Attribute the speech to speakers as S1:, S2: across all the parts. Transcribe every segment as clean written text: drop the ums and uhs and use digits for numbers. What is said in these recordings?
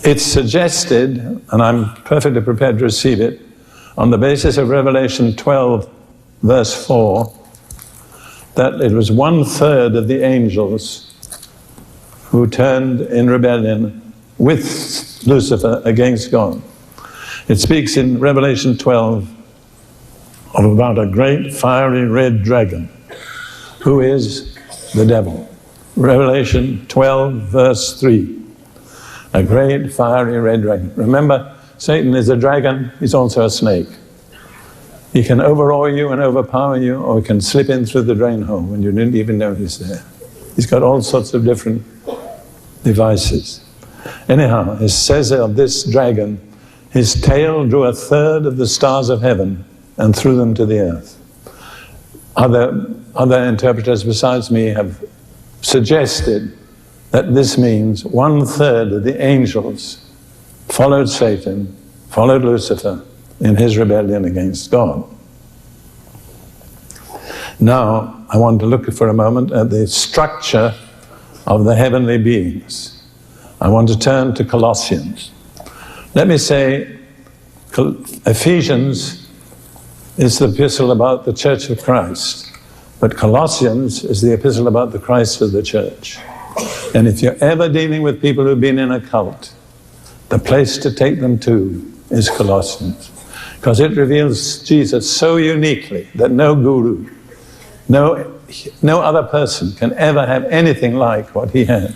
S1: It's suggested, and I'm perfectly prepared to receive it, on the basis of Revelation 12, verse 4, that it was 1/3 of the angels who turned in rebellion with Lucifer against God. It speaks in Revelation 12 of about a great fiery red dragon, who is the devil. Revelation 12, verse 3. A great fiery red dragon. Remember, Satan is a dragon, he's also a snake. He can overawe you and overpower you, or he can slip in through the drain hole when you didn't even know he's there. He's got all sorts of different devices. Anyhow, it says of this dragon, his tail drew 1/3 of the stars of heaven and threw them to the earth. Other interpreters besides me have suggested that this means 1/3 of the angels followed Satan, followed Lucifer in his rebellion against God. Now, I want to look for a moment at the structure of the heavenly beings. I want to turn to Colossians. Let me say, Ephesians is the epistle about the Church of Christ, but Colossians is the epistle about the Christ of the Church. And if you're ever dealing with people who've been in a cult, the place to take them to is Colossians, because it reveals Jesus so uniquely that no guru, no other person can ever have anything like what he had.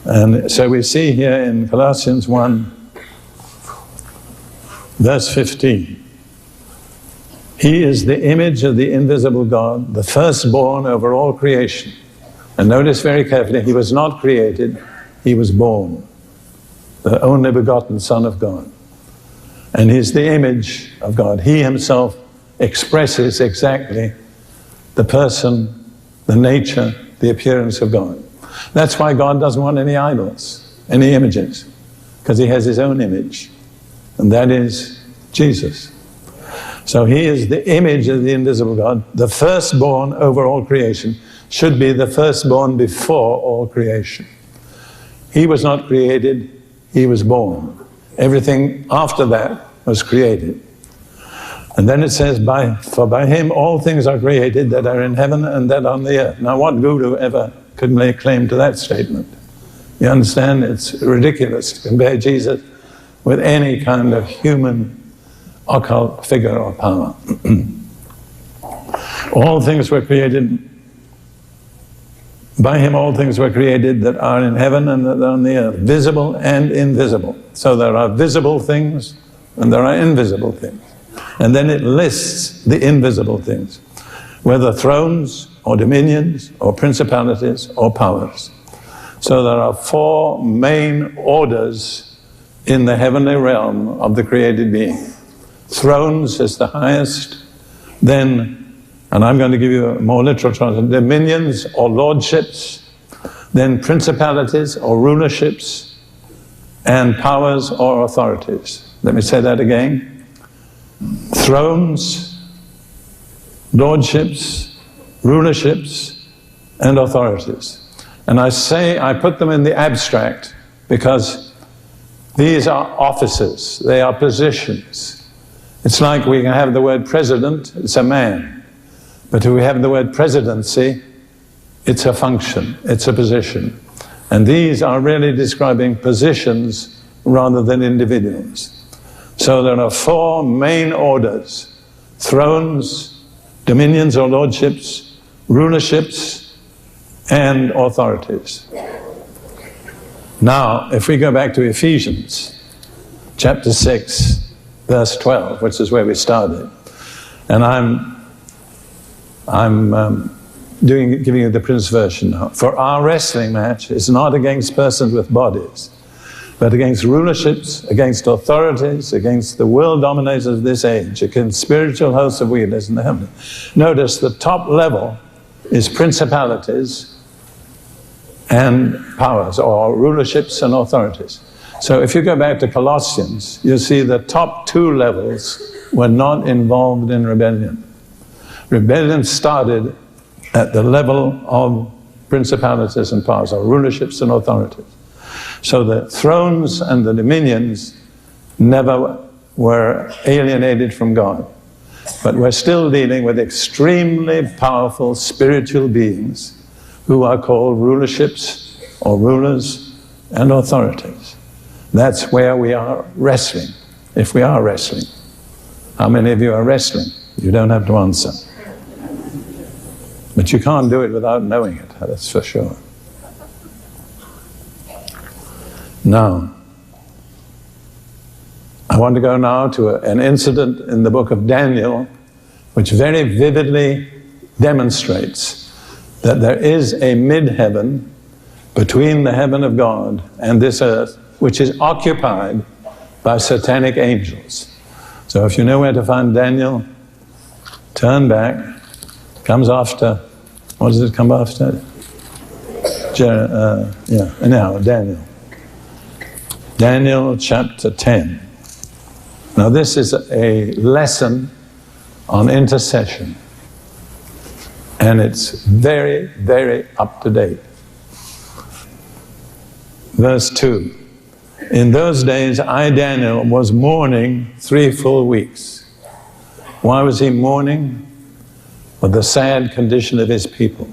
S1: And so we see here in Colossians 1, verse 15, he is the image of the invisible God, the firstborn over all creation. And notice very carefully, he was not created, he was born, the only begotten Son of God. And he's the image of God. He himself expresses exactly the person, the nature, the appearance of God. That's why God doesn't want any idols, any images, because he has his own image, and that is Jesus. So he is the image of the invisible God, the firstborn over all creation, should be the firstborn before all creation. He was not created, he was born. Everything after that was created. And then it says, for by him all things are created that are in heaven and that on the earth. Now what guru ever could lay claim to that statement? You understand? It's ridiculous to compare Jesus with any kind of human occult figure or power. All things were created, by him all things were created that are in heaven and that are on the earth, visible and invisible. So there are visible things and there are invisible things. And then it lists the invisible things, whether thrones or dominions or principalities or powers. So there are 4 main orders in the heavenly realm of the created being. Thrones is the highest, then, and I'm going to give you a more literal translation, dominions or lordships, then principalities or rulerships, and powers or authorities. Let me say that again. Thrones, lordships, rulerships, and authorities. And I put them in the abstract because these are offices, they are positions. It's like we can have the word president, it's a man. But if we have the word presidency, it's a function, it's a position. And these are really describing positions rather than individuals. So there are 4 main orders: thrones, dominions or lordships, rulerships, and authorities. Now, if we go back to Ephesians, chapter 6, verse 12, which is where we started, and I'm giving you the Prince version now. For our wrestling match is not against persons with bodies, but against rulerships, against authorities, against the world dominators of this age, against spiritual hosts of wickedness in the heaven. Notice the top level is principalities and powers, or rulerships and authorities. So if you go back to Colossians, you'll see the top 2 levels were not involved in rebellion. Rebellion started at the level of principalities and powers, or rulerships and authorities. So the thrones and the dominions never were alienated from God. But we're still dealing with extremely powerful spiritual beings who are called rulerships or rulers and authorities. That's where we are wrestling, if we are wrestling. How many of you are wrestling? You don't have to answer. But you can't do it without knowing it, that's for sure. Now, I want to go now to an incident in the book of Daniel which very vividly demonstrates that there is a mid-heaven between the heaven of God and this earth, which is occupied by satanic angels. So if you know where to find Daniel, turn back. Comes after, what does it come after? Daniel. Daniel chapter 10. Now this is a lesson on intercession, and it's very, very up to date. Verse 2. In those days I, Daniel, was mourning 3 full weeks. Why was he mourning? For the sad condition of his people.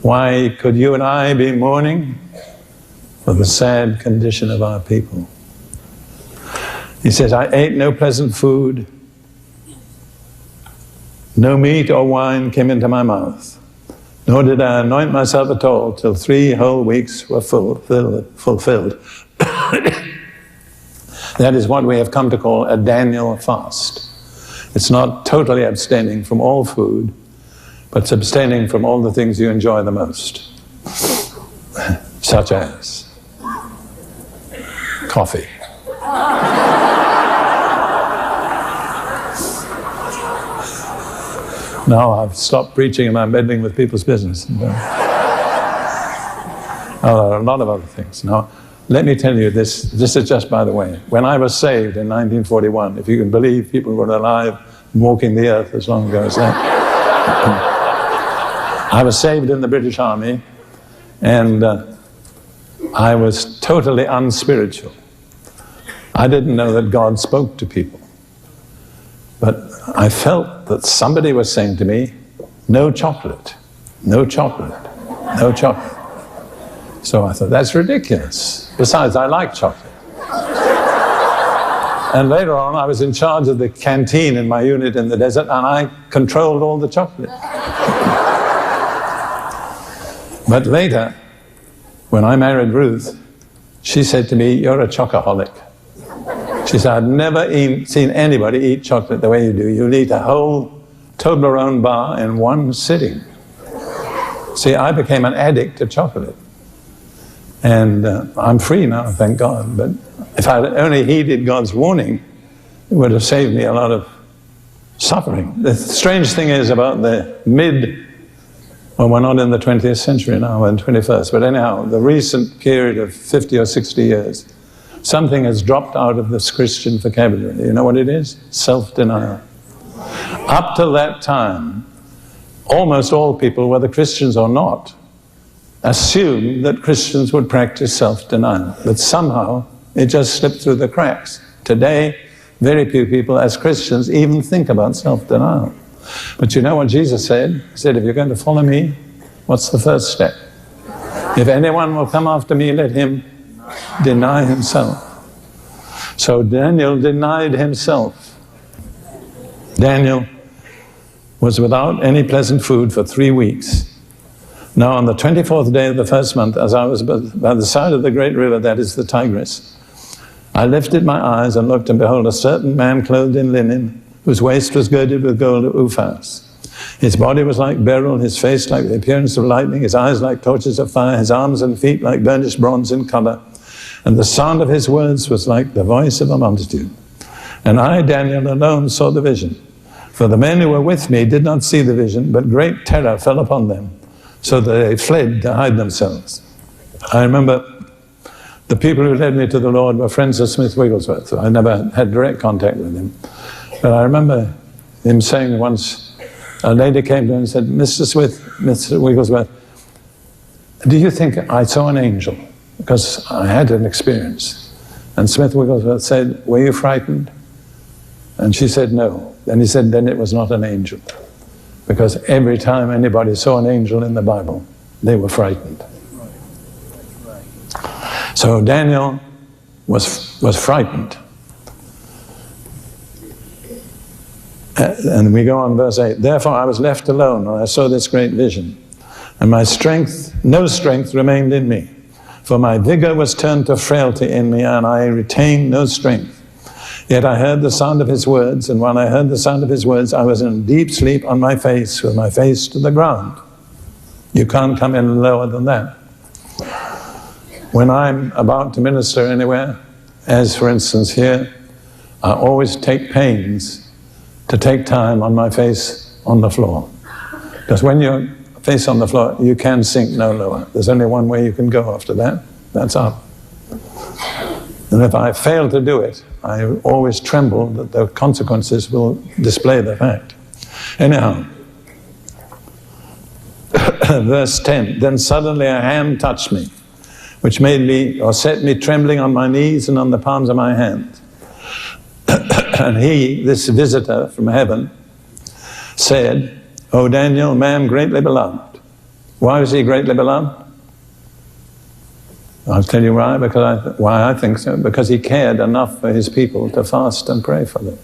S1: Why could you and I be mourning? For the sad condition of our people. He says, I ate no pleasant food, no meat or wine came into my mouth, nor did I anoint myself at all till 3 whole weeks were fulfilled. That is what we have come to call a Daniel fast. It's not totally abstaining from all food, but it's abstaining from all the things you enjoy the most, such as coffee. Now I've stopped preaching and I'm meddling with people's business. There are a lot of other things. Now, let me tell you this. This is just by the way. When I was saved in 1941, if you can believe people were alive and walking the earth as long ago as that. I was saved in the British Army, and I was totally unspiritual. I didn't know that God spoke to people. But I felt that somebody was saying to me, no chocolate, no chocolate, no chocolate. So I thought, that's ridiculous. Besides, I like chocolate. And later on, I was in charge of the canteen in my unit in the desert, and I controlled all the chocolate. But later, when I married Ruth, she said to me, you're a chocoholic. She said, I've never seen anybody eat chocolate the way you do. You'll eat a whole Toblerone bar in one sitting. See, I became an addict to chocolate. And I'm free now, thank God. But if I'd only heeded God's warning, it would have saved me a lot of suffering. The strange thing is about the well, we're not in the 20th century now, we're in the 21st. But anyhow, the recent period of 50 or 60 years, something has dropped out of this Christian vocabulary. You know what it is? Self-denial. Up till that time, almost all people, whether Christians or not, assumed that Christians would practice self-denial. But somehow, it just slipped through the cracks. Today, very few people as Christians even think about self-denial. But you know what Jesus said? He said, if you're going to follow me, what's the first step? If anyone will come after me, let him deny himself. So Daniel denied himself. Daniel was without any pleasant food for 3 weeks. Now on the 24th day of the first month, as I was by the side of the great river, that is the Tigris, I lifted my eyes and looked, and behold, a certain man clothed in linen, whose waist was girded with gold Uphaz. His body was like beryl, his face like the appearance of lightning, his eyes like torches of fire, his arms and feet like burnished bronze in color. And the sound of his words was like the voice of a multitude. And I, Daniel, alone saw the vision. For the men who were with me did not see the vision, but great terror fell upon them, so that they fled to hide themselves. I remember the people who led me to the Lord were friends of Smith Wigglesworth. So I never had direct contact with him. But I remember him saying once, a lady came to him and said, Mr. Wigglesworth, do you think I saw an angel? because I had an experience. And Smith Wigglesworth said, "Were you frightened?" And she said, "No." And he said, "Then it was not an angel." Because every time anybody saw an angel in the Bible, they were frightened. So Daniel was frightened. And we go on verse 8. "Therefore I was left alone, and I saw this great vision. And my strength, no strength remained in me. For my vigor was turned to frailty in me, and I retained no strength. Yet I heard the sound of his words, and when I heard the sound of his words, I was in deep sleep on my face, with my face to the ground." You can't come in lower than that. When I'm about to minister anywhere, as for instance here, I always take pains to take time on my face on the floor. Because when you're face on the floor, you can sink no lower. There's only one way you can go after that. That's up. And if I fail to do it, I always tremble that the consequences will display the fact. Anyhow, verse 10, "Then suddenly a hand touched me, which made me, or set me trembling on my knees and on the palms of my hands. And he, this visitor from heaven, said, 'O Daniel, man greatly beloved.'" Why was he greatly beloved? I'll tell you why. Why I think so. Because he cared enough for his people to fast and pray for them.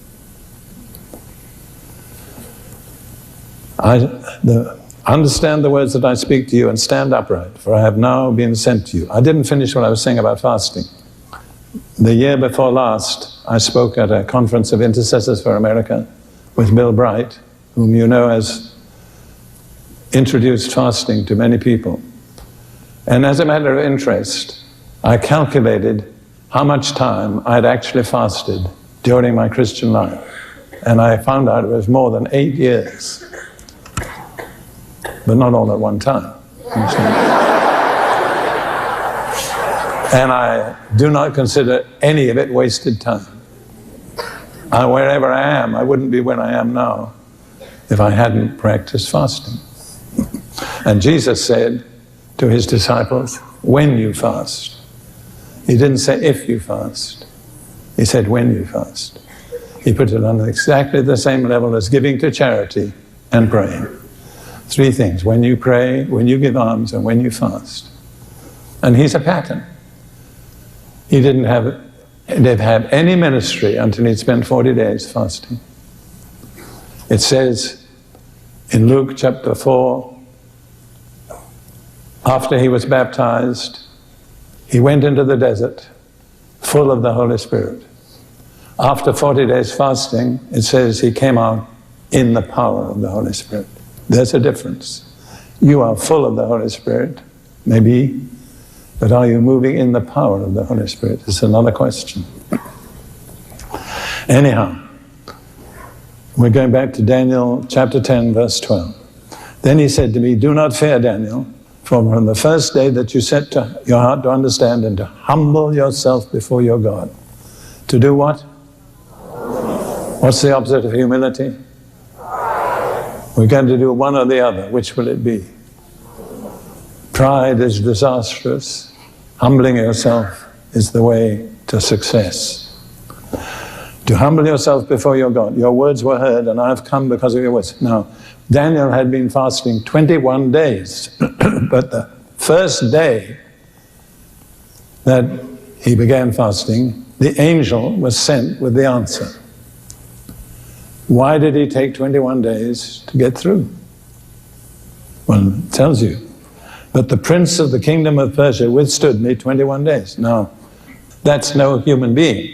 S1: Understand the words that I speak to you and stand upright, for I have now been sent to you. I didn't finish what I was saying about fasting. The year before last, I spoke at a conference of intercessors for America with Bill Bright, whom you know has introduced fasting to many people. And as a matter of interest, I calculated how much time I'd actually fasted during my Christian life. And I found out it was more than 8 years. But not all at one time. And I do not consider any of it wasted time. Wherever I am, I wouldn't be where I am now if I hadn't practiced fasting. And Jesus said to his disciples, "When you fast." He didn't say if you fast. He said when you fast. He put it on exactly the same level as giving to charity and praying. 3 things: when you pray, when you give alms, and when you fast. And he's a pattern. He didn't have any ministry until he'd spent 40 days fasting. It says in Luke chapter 4, after he was baptized, he went into the desert full of the Holy Spirit. After 40 days fasting, it says he came out in the power of the Holy Spirit. There's a difference. You are full of the Holy Spirit, maybe, but are you moving in the power of the Holy Spirit? It's another question. Anyhow, we're going back to Daniel chapter 10, verse 12. "Then he said to me, 'Do not fear, Daniel, for from the first day that you set your heart to understand and to humble yourself before your God.'" To do what? What's the opposite of humility? We're going to do one or the other. Which will it be? Pride is disastrous. Humbling yourself is the way to success. To humble yourself before your God. "Your words were heard, and I have come because of your words." Now, Daniel had been fasting 21 days. But the first day that he began fasting, the angel was sent with the answer. Why did he take 21 days to get through? Well, it tells you. "But the prince of the kingdom of Persia withstood me 21 days. Now, that's no human being.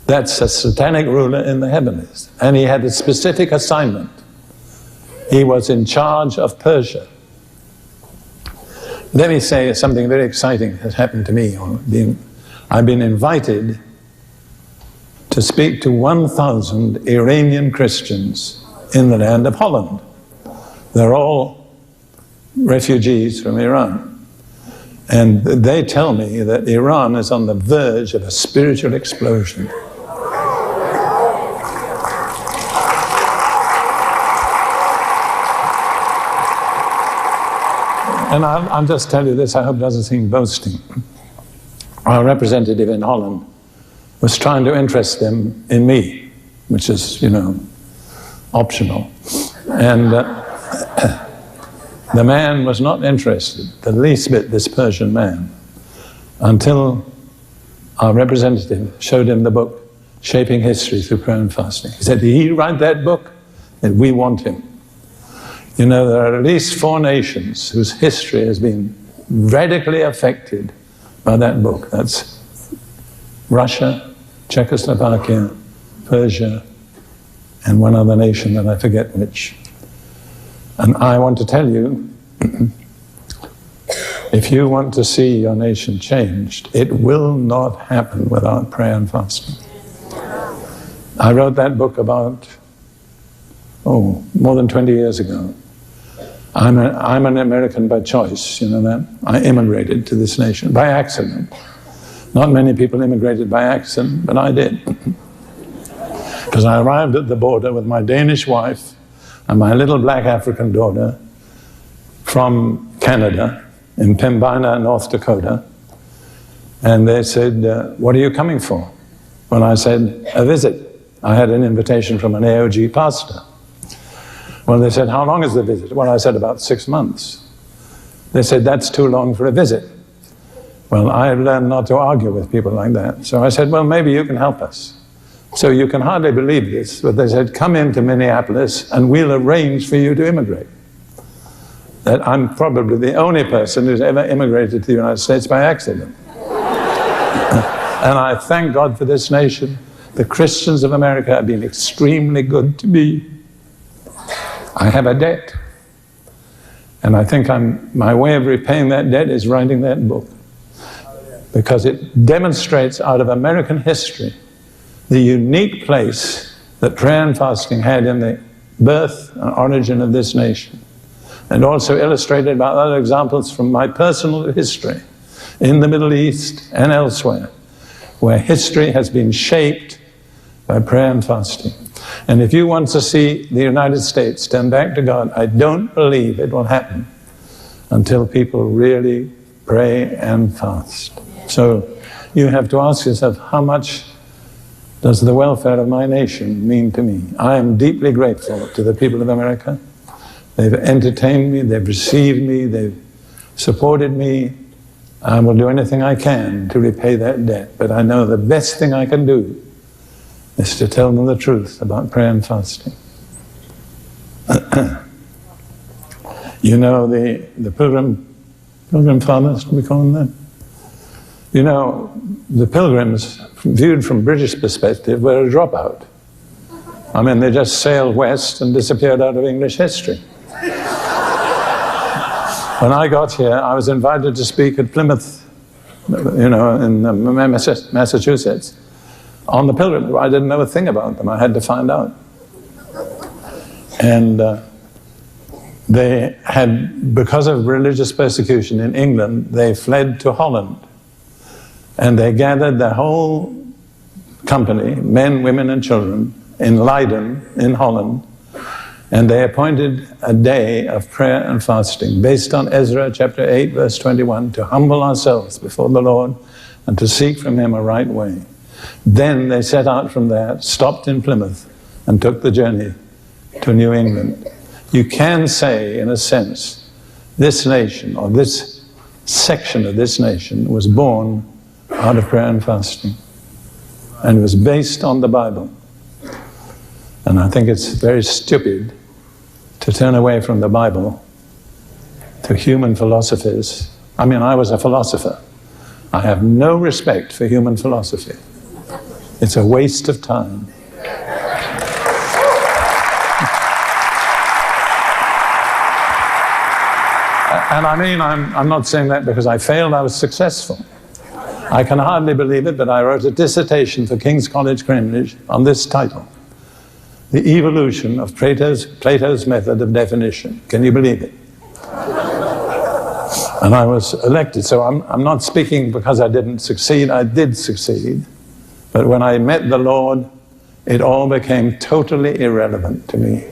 S1: That's a satanic ruler in the heavens. And he had a specific assignment. He was in charge of Persia. Let me say something very exciting has happened to me. I've been invited to speak to 1,000 Iranian Christians in the land of Holland. They're all refugees from Iran. And they tell me that Iran is on the verge of a spiritual explosion. And I'll just tell you this, I hope it doesn't seem boasting. Our representative in Holland was trying to interest them in me, which is, optional. And the man was not interested, the least bit, this Persian man, until our representative showed him the book, Shaping History Through Prayer and Fasting. He said, did he write that book? Then we want him. There are at least 4 nations whose history has been radically affected by that book. That's Russia, Czechoslovakia, Persia, and one other nation that I forget which. And I want to tell you, if you want to see your nation changed, it will not happen without prayer and fasting. I wrote that book about, more than 20 years ago. I'm an American by choice, you know that? I immigrated to this nation by accident. Not many people immigrated by accident, but I did. Because I arrived at the border with my Danish wife and my little black African daughter from Canada, in Pembina, North Dakota. And they said, what are you coming for? Well, I said, a visit. I had an invitation from an AOG pastor. Well, they said, how long is the visit? Well, I said, about 6 months. They said, that's too long for a visit. Well, I learned not to argue with people like that. So I said, well, maybe you can help us. So you can hardly believe this, but they said, come into Minneapolis and we'll arrange for you to immigrate. That I'm probably the only person who's ever immigrated to the United States by accident. And I thank God for this nation. The Christians of America have been extremely good to me. I have a debt. And I think my way of repaying that debt is writing that book. Because it demonstrates out of American history the unique place that prayer and fasting had in the birth and origin of this nation. And also illustrated by other examples from my personal history in the Middle East and elsewhere, where history has been shaped by prayer and fasting. And if you want to see the United States turn back to God, I don't believe it will happen until people really pray and fast. So you have to ask yourself, how much does the welfare of my nation mean to me? I am deeply grateful to the people of America. They've entertained me, they've received me, they've supported me. I will do anything I can to repay that debt, but I know the best thing I can do is to tell them the truth about prayer and fasting. You know, the Pilgrim Fathers, do we call them that? You know, the Pilgrims, viewed from British perspective, were a dropout. I mean, they just sailed west and disappeared out of English history. When I got here, I was invited to speak at Plymouth, in Massachusetts, on the Pilgrims. I didn't know a thing about them. I had to find out. And they had, because of religious persecution in England, they fled to Holland. And they gathered their whole company, men, women, and children, in Leiden, in Holland, and they appointed a day of prayer and fasting based on Ezra chapter 8, verse 21, to humble ourselves before the Lord and to seek from Him a right way. Then they set out from there, stopped in Plymouth, and took the journey to New England. You can say, in a sense, this nation, or this section of this nation, was born out of prayer and fasting, and was based on the Bible. And I think it's very stupid to turn away from the Bible to human philosophies. I mean, I was a philosopher. I have no respect for human philosophy. It's a waste of time. And I mean, I'm not saying that because I failed, I was successful. I can hardly believe it, but I wrote a dissertation for King's College, Cambridge, on this title: The Evolution of Plato's Method of Definition. Can you believe it? And I was elected. So I'm not speaking because I didn't succeed. I did succeed. But when I met the Lord, it all became totally irrelevant to me.